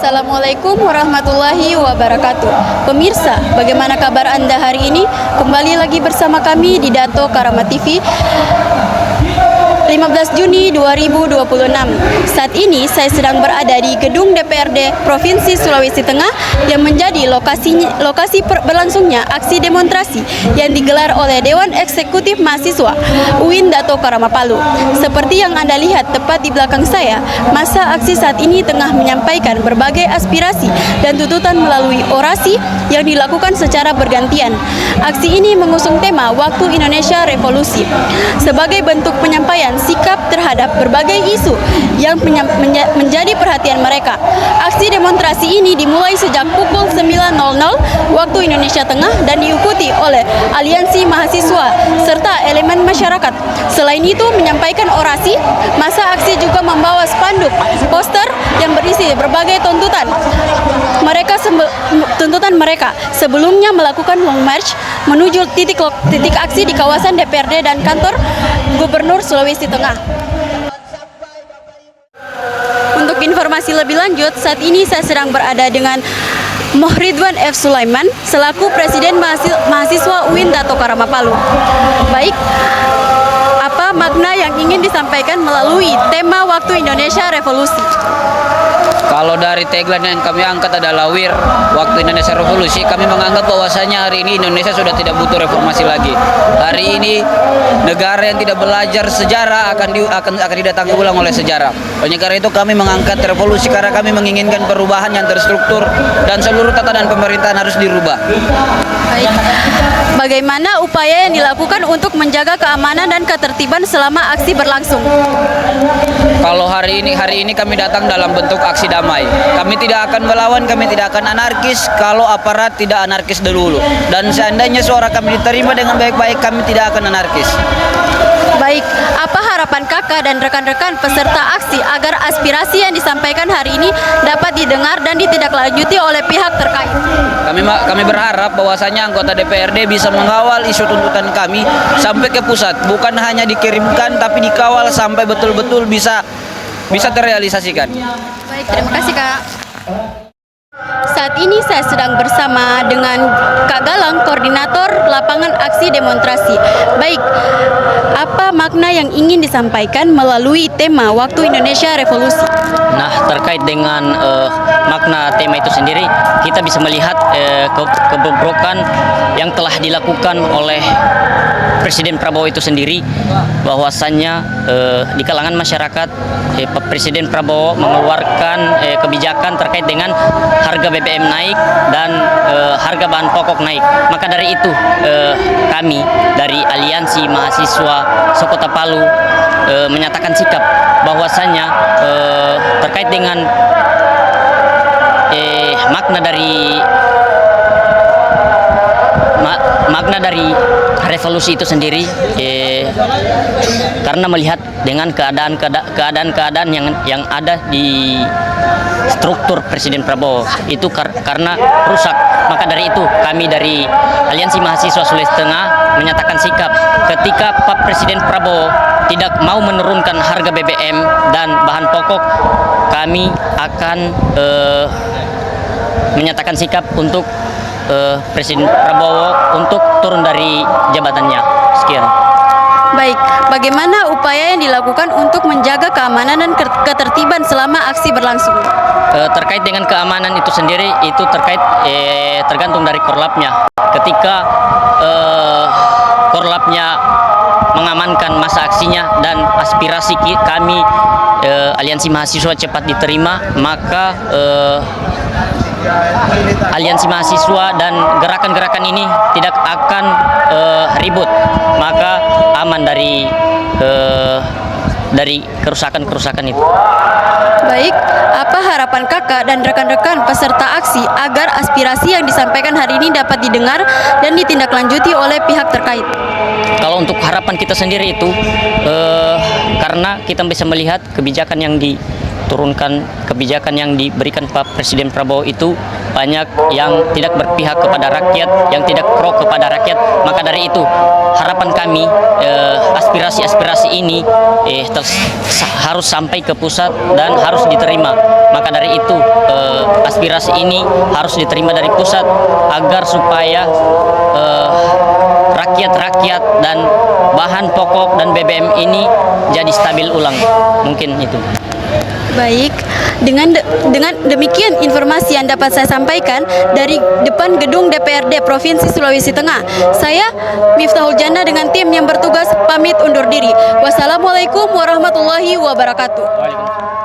Assalamualaikum warahmatullahi wabarakatuh. Pemirsa, bagaimana kabar Anda hari ini? Kembali lagi bersama kami di Dato Karama TV 15 Juni 2026. Saat ini saya sedang berada di gedung DPRD Provinsi Sulawesi Tengah yang menjadi lokasi berlangsungnya aksi demonstrasi yang digelar oleh Dewan Eksekutif Mahasiswa UIN Dato Karama Palu. Seperti yang Anda lihat tepat di belakang saya, masa aksi saat ini tengah menyampaikan berbagai aspirasi dan tuntutan melalui orasi yang dilakukan secara bergantian. Aksi ini mengusung tema Waktu Indonesia Revolusi sebagai bentuk penyampaian sikap terhadap berbagai isu yang menjadi perhatian mereka. Aksi demonstrasi ini dimulai sejak pukul 9.00 waktu Indonesia Tengah dan diikuti oleh aliansi mahasiswa serta elemen masyarakat. Selain itu menyampaikan orasi, masa aksi juga membawa spanduk poster yang berisi berbagai tuntutan mereka sebelumnya melakukan long march menuju titik aksi di kawasan DPRD dan kantor Gubernur Sulawesi Tengah. Untuk informasi lebih lanjut, saat ini saya sedang berada dengan Mohridwan F. Sulaiman selaku Presiden Mahasiswa UIN Dato Karama Palu. Baik, apa makna yang ingin disampaikan melalui tema Waktu Indonesia Revolusi? Kalau dari tagline yang kami angkat adalah WIR, Waktu Indonesia Revolusi, kami menganggap bahwasanya hari ini Indonesia sudah tidak butuh reformasi lagi. Hari ini negara yang tidak belajar sejarah akan didatangi ulang oleh sejarah. Oleh karena itu kami mengangkat revolusi karena kami menginginkan perubahan yang terstruktur dan seluruh tatanan pemerintahan harus dirubah. Baik. Bagaimana upaya yang dilakukan untuk menjaga keamanan dan ketertiban selama aksi berlangsung? Kalau hari ini kami datang dalam bentuk aksi damai. Kami tidak akan melawan, kami tidak akan anarkis kalau aparat tidak anarkis dulu. Dan seandainya suara kami diterima dengan baik-baik, kami tidak akan anarkis. Baik, apa harapan kakak dan rekan-rekan peserta aksi agar aspirasi yang disampaikan hari ini dapat didengar dan ditindaklanjuti oleh pihak terkait? Kami berharap bahwasanya anggota DPRD bisa mengawal isu tuntutan kami sampai ke pusat, bukan hanya dikirimkan tapi dikawal sampai betul-betul bisa terrealisasikan. Baik, terima kasih Kak. Saat ini saya sedang bersama dengan Kak Galang, koordinator lapangan aksi demonstrasi. Baik, apa makna yang ingin disampaikan melalui tema Waktu Indonesia Revolusi? Nah, terkait dengan makna tema itu sendiri, kita bisa melihat kebobrokan yang telah dilakukan oleh Presiden Prabowo itu sendiri, bahwasannya di kalangan masyarakat Presiden Prabowo mengeluarkan kebijakan terkait dengan harga BBM naik dan harga bahan pokok naik. Maka dari itu kami dari Aliansi Mahasiswa Sekota Palu menyatakan sikap bahwasannya terkait dengan makna dari revolusi itu sendiri, karena melihat dengan keadaan yang ada di struktur Presiden Prabowo itu karena rusak. Maka dari itu kami dari Aliansi Mahasiswa Sulawesi Tengah menyatakan sikap ketika Pak Presiden Prabowo tidak mau menurunkan harga BBM dan bahan pokok, kami akan menyatakan sikap untuk Presiden Prabowo untuk turun dari jabatannya. Sekian. Baik, bagaimana upaya yang dilakukan untuk menjaga keamanan dan ketertiban selama aksi berlangsung? Terkait dengan keamanan itu sendiri, itu tergantung dari korlapnya. Ketika korlapnya mengamankan masa aksinya dan aspirasi kami Aliansi Mahasiswa cepat diterima, maka Aliansi Mahasiswa dan gerakan-gerakan ini tidak akan ribut, maka aman dari kerusakan itu. Baik, apa harapan kakak dan rekan-rekan peserta aksi agar aspirasi yang disampaikan hari ini dapat didengar dan ditindaklanjuti oleh pihak terkait? Kalau untuk harapan kita sendiri itu, karena kita bisa melihat kebijakan yang diberikan Pak Presiden Prabowo itu banyak yang tidak berpihak kepada rakyat, yang tidak pro kepada rakyat. Maka dari itu harapan kami aspirasi-aspirasi ini harus sampai ke pusat dan harus diterima. Maka dari itu aspirasi ini harus diterima dari pusat agar supaya rakyat-rakyat dan bahan pokok dan BBM ini jadi stabil ulang. Mungkin itu. Baik, dengan demikian informasi yang dapat saya sampaikan dari depan gedung DPRD Provinsi Sulawesi Tengah. Saya Miftahul Jannah dengan tim yang bertugas pamit undur diri. Wassalamualaikum warahmatullahi wabarakatuh. Waalaikumsalam.